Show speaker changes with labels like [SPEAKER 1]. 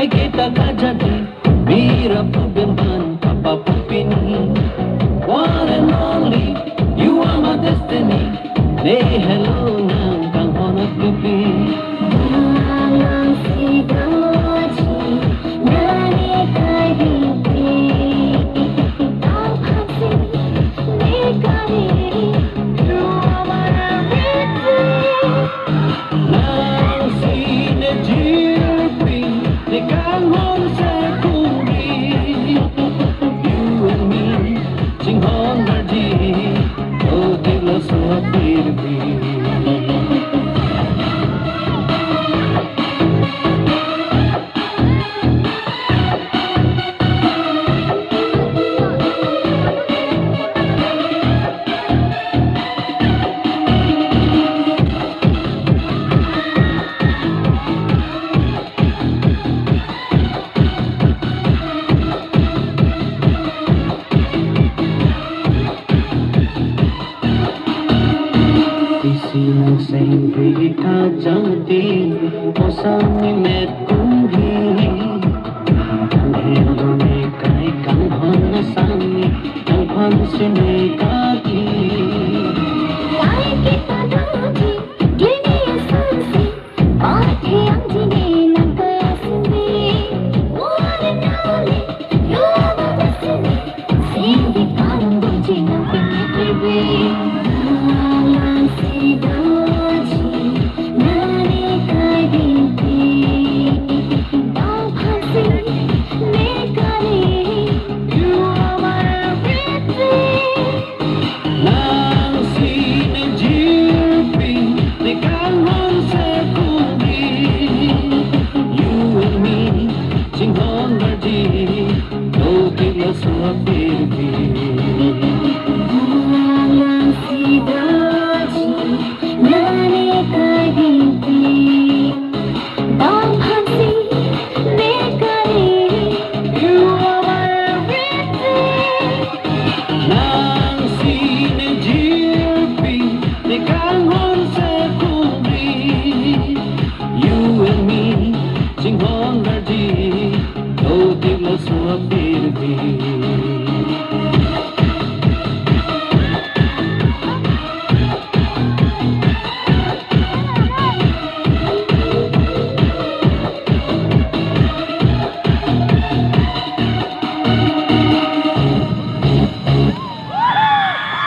[SPEAKER 1] kita ka jadi Mira pubemban kapapupini One and only, you are my destiny Say hello nang kang honat pipi
[SPEAKER 2] Walang sigaji nani kay bibi Ang hati ni kani You are my everything
[SPEAKER 1] Nang sinajirpi Di kang hon sa kuri You and me, sing hon marji Oh, dila suha pirpi Silang sempre ka janti Osami met kumhi Helo ne kai kang hon na sami Kang hon sine kaki
[SPEAKER 2] Kay kita dati Gini ang sansi Pati ang dini ng kaya sini One and only You are my destiny Hindi ka ng bunji ng pinipibig Walang sigaji nani kay bibi Ang hati ni kani You are my everything
[SPEAKER 1] Nang sinajirpi Di kang hon sa kuri You and me, sing hon marji Oh, dila suha pirpi
[SPEAKER 2] Walang sigaji nani kay bibi Ang hati ni kani You are my everything
[SPEAKER 1] Nang sinajirpi Di kang hon sa kuri You and me, sing hon marji Oh, dila suha pirpi